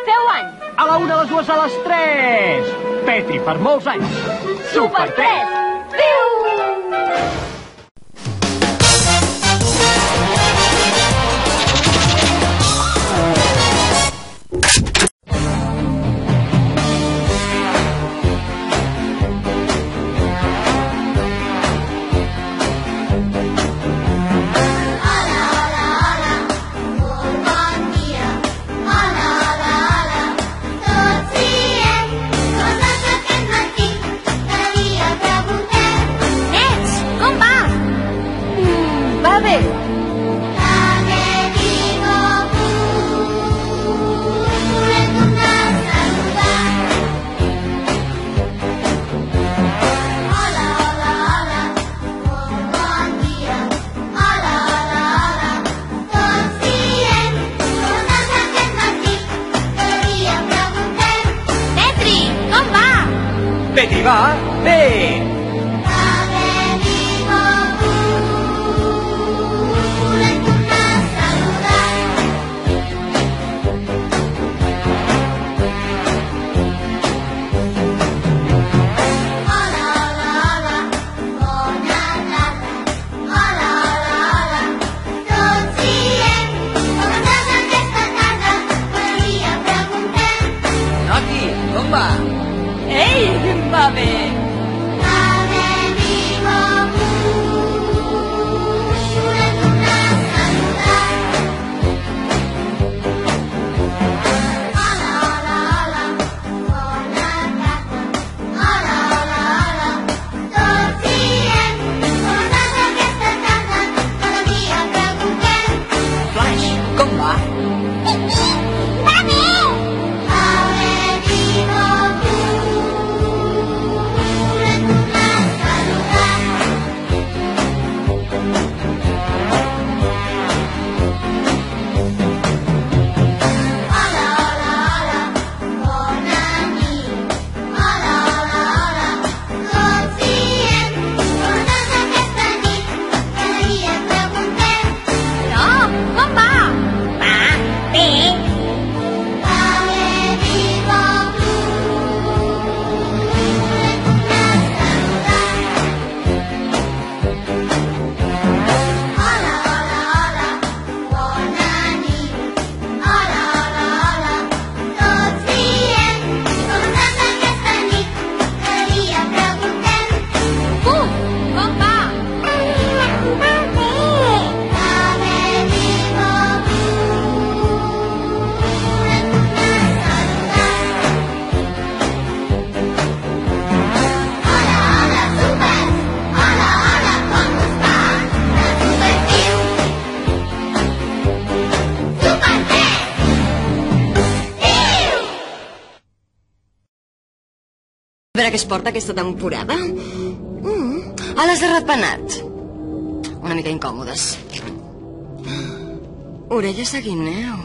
feu any. A la 1, a les 2, a les 3. Petri, per molts anys. Super 3. Viu! Petri, va, bé! Noti, com va? Ei, va bé. Flash, com va? A veure què es porta aquesta temporada. Ales de ratpenat. Una mica incòmodes. Orelles de guineu.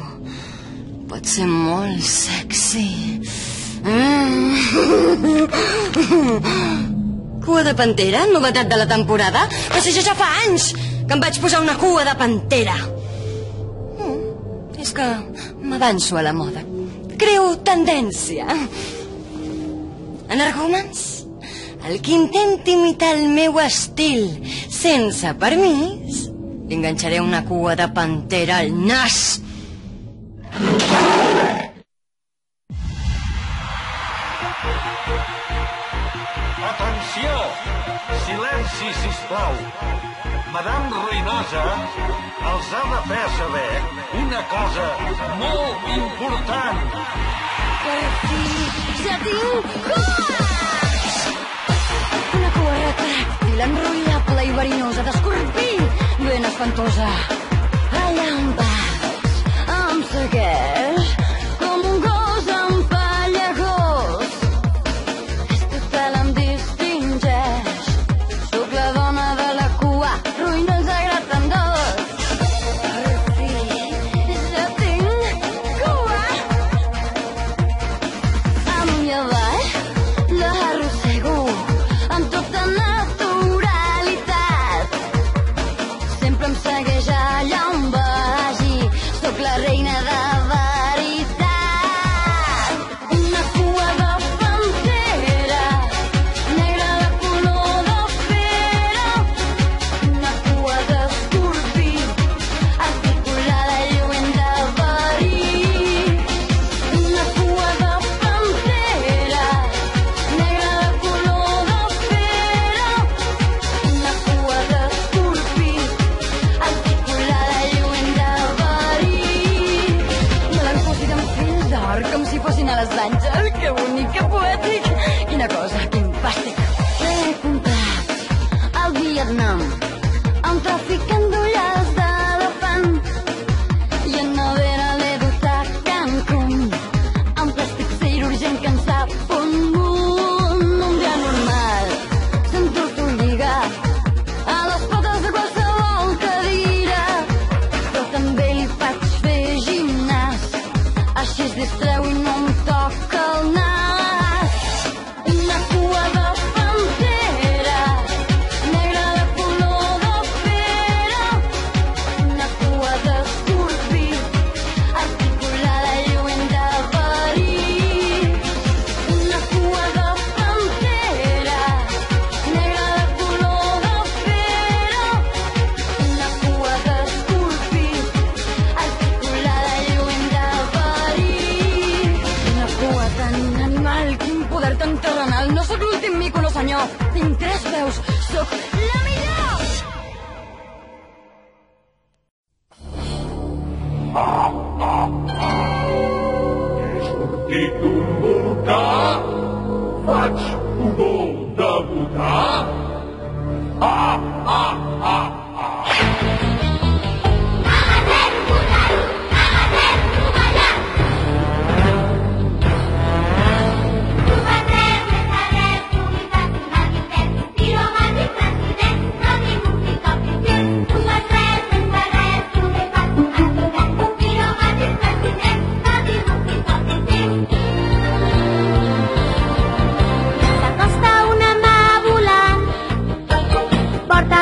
Pot ser molt sexy. Cua de pantera, novetat de la temporada. Però si jo ja fa anys que em vaig posar una cua de pantera. És que m'avanço a la moda. Creo tendència. Energúmens? El que intenti imitar el meu estil sense permís, li enganxaré una cua de pantera al nas. Atenció! Silenci, sisplau. Madame Ruïnosa els ha de fer saber una cosa molt important. Per fi, ja tinc cua! Una cua retràctil, enrotllable i verinosa d'escorpí, ben espantosa. Allà on vas, em segueix com un gos empallagós. Aquesta pèl em distingeix, sóc la dona de la cua, ruïnosa graten dos. Per fi, ja tinc cua! Amunt i avall, l'arrossego amb tota naturalitat. Sempre em segueix a Vietnam, amb traficant d'ulles d'elefant i en nevera l'he dut a Cancún, amb plàstic cirurgent que en sap un munt. Un dia normal, sento tu lligar a les potes de qualsevol cadira, però també li faig fer gimnàs, així es distreu i no em toca el nas. Una cua de pantera, negra de color de pera, una cua d'escorpí, articulada lluent de verí. Una cua de pantera, negra de color de pera, una cua d'escorpí, articulada lluent de verí. Una cua tan animal, quin poder tan terrenal. No sóc l'últim mico, no senyor. Tinc 3 veus, sóc la millor! He sortit d'un volcà, faig pudor de votar. S'acosta una mà volant, porta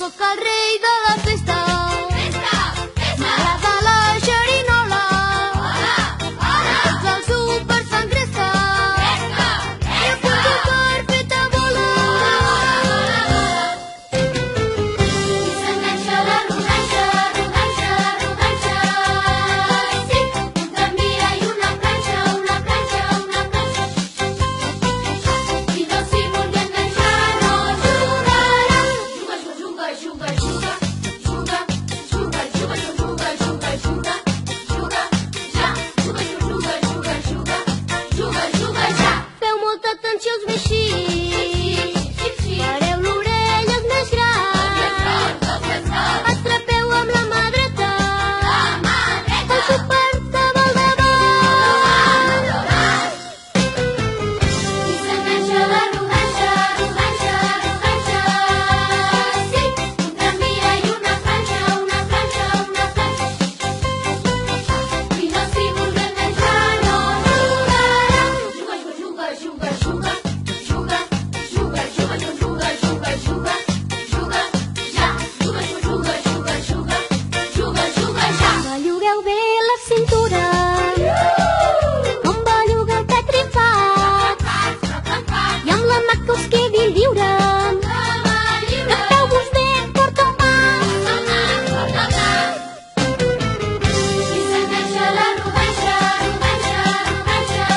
sóc el rei de la festa. M'agrada la xerinola. Tots els súpers fan cresta. I apunto per fer-te volar. I s'enganxa la rodanxa, rodanxa, rodanxa. Sí, un tramvia i una planxa, una planxa, una planxa. I no s'hi vulgui enganxar, no jugarà. Juga, juga, juga, juga, juga, juga, juga, juga, juga, juga, ja. Juga, juga, juga, juga, juga, juga, ja. Feu molta atenció als veixins. Fareu l'orelles més grans. Atrapeu amb la mà dreta. El súper que va al davant. I s'enganxa la rodanxa, rodanxa, rodanxa. Sí, un tramvia i una planxa, una planxa, una planxa. I no s'hi vulgui enganxar, no jugarà. Juga, juga, juga, juga, juga, juga, juga, juga, juga, juga, juga, ja. Juga, juga, juga, juga, juga, juga, ja. Bellugueu bé la cintura. Com belluga el petrifat. I amb la mà que us quedi lliure. Tapeu-vos bé, porta un pas. I s'enganxa la rodanxa, rodanxa, rodanxa.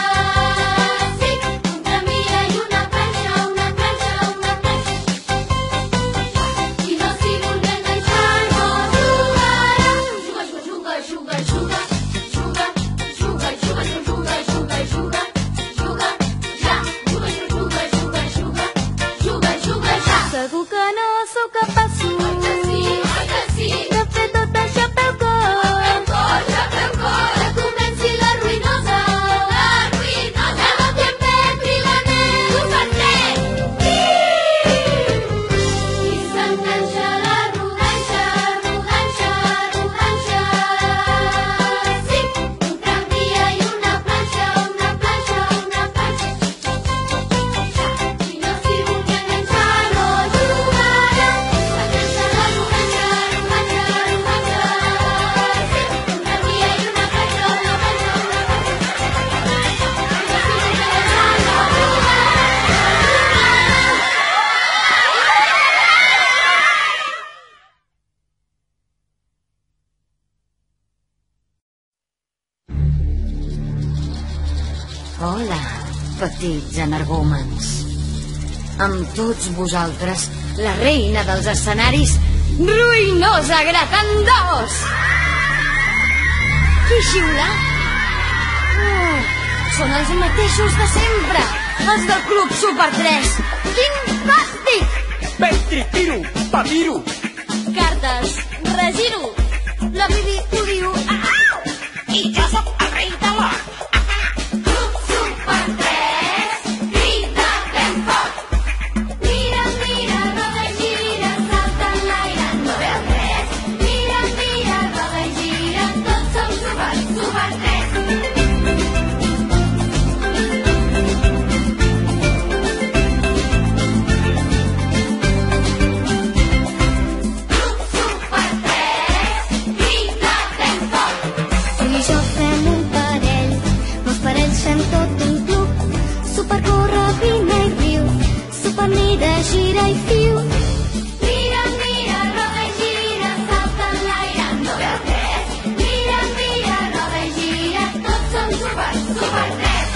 Sí, un tramvia i una planxa, una planxa, una planxa. I no s'hi vulgui enganxar, no jugarà. Juga, juga, juga, juga, juga, juga, juga, juga, juga, juga, ja. Juga, juga, juga, juga, juga, juga, ja. Segur que no sou capaços de fer tot això pel cor. Que comenci la ruïnosa. Demà que empetri la neu. I s'enganxa la rodanxa, rodanxa, rodanxa. Sí, un tramvia i una planxa, una planxa, una planxa. I no s'hi vulgui enganxar, no jugarà. S'enganxa la rodanxa, rodanxa, rodanxa. Sí, un tramvia i una planxa, una planxa, una planxa. I no s'hi vulgui enganxar, no jugarà. Hola, petits energúmens. Amb tots vosaltres, la reina dels escenaris, Ruïnosa Gratandós! Qui xiula? Són els mateixos de sempre, els del Club Super 3. Quin fàstic! Petri, tiro, papiro. Cartes, regiro. La Bibi ho diu. I jo sóc el rei de l'or. Club Super 3, crida ben fort. Mira, mira, roda i gira, salta en l'aire, no veu res. Mira, mira, roda i gira, tots som Super 3. Club Super 3, crida ben fort. Tu i jo fem un parell, molts parells fem tot un club. Supercorre, vine i riu, supermira, gira i fiu. Mira, mira, roda i gira, salta en l'aire, no veu res. Mira, mira, roda i gira, tots som Super 3.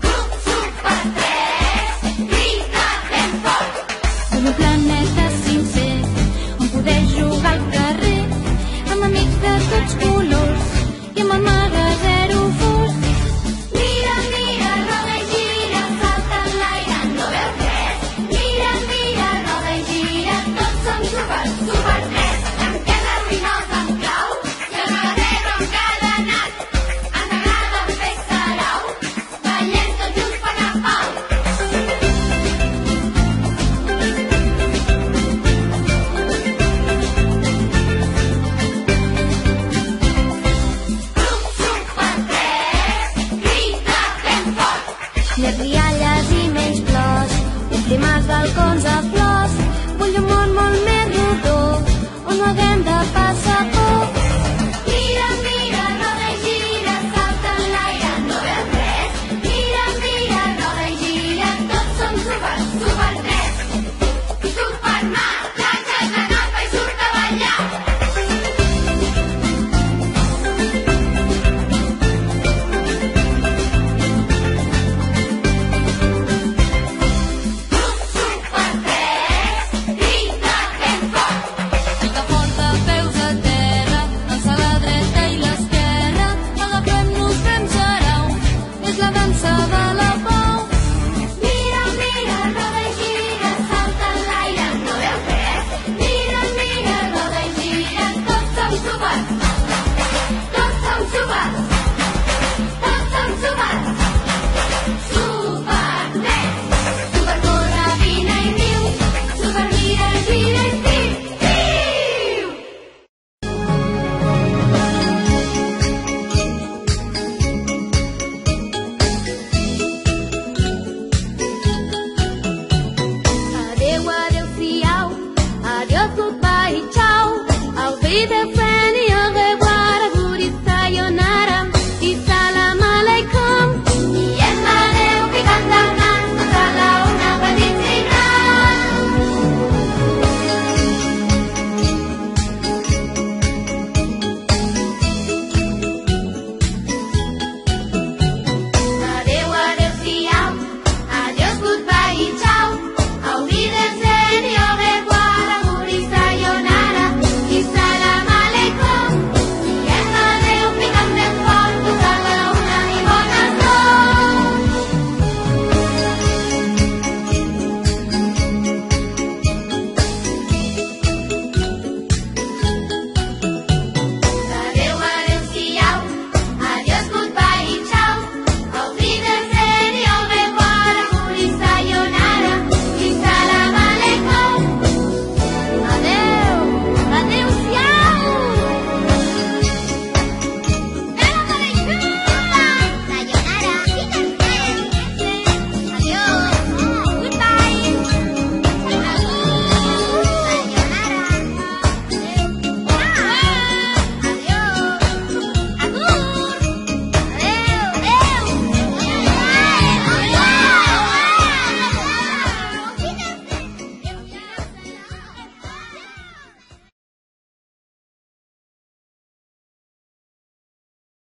Club Super 3, crida ben fort. Som un planeta sincer, on poder jugar al carrer, amb amics de tots colors. Més rialles i menys plors, omplim els balcons a flors. Vull un món molt més rodó, on no haguem de passar por. Mira, mira, roda i gira, salta en l'aire, no veus res. Mira, mira, roda i gira, tots som super, super 3. Superman, llances la napa i surt a ballar.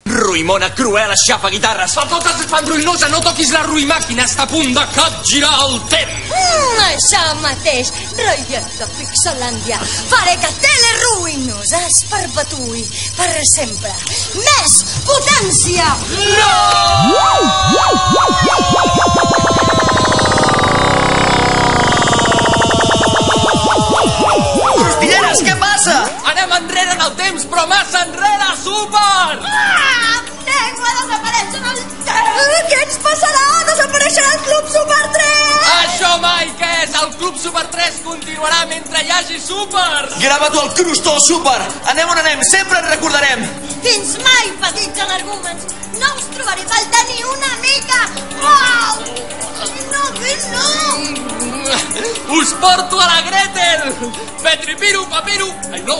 Ruïmona, cruel, aixafa guitarres, fa tot el fan ruïnosa, no toquis la ruïmàquina, està a punt de capgirar el temps. Això mateix, rotlleta Pixelàndia. Faré que Teleruïnosa es perpetuï per sempre. Més potència! No! Costilleres, què passa? Anem enrere en el temps, però massa enrere, súper! Vengo a desaparèixer el temps! Què ens passarà? Desapareixerà el Club Super 3! Això mai que és! El Club Super 3 continuarà mentre hi hagi súpers! Grava-t'ho al crustó, súper! Anem on anem, sempre et recordarem! Fins mai, petits energúmens! No us trobaré falta ni una mica! Uau! No, no! Us porto a la Gretel! Petripiru, papiru... Ai, no!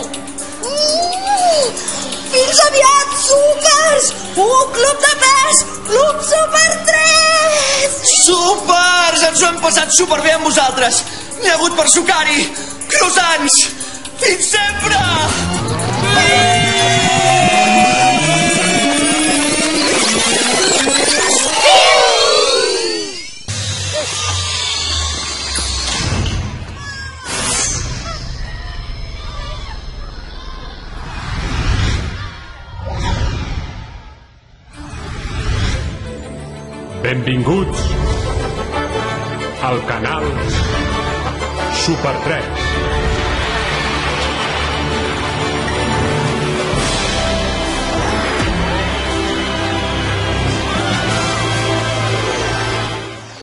Fins aviat, súpers! Club de pes! Club Super 3! Súpers! Ens ho hem passat superbé amb vosaltres! N'hi ha hagut per sucar-hi! Croissants! Fins sempre! Benvinguts al canal Super 3.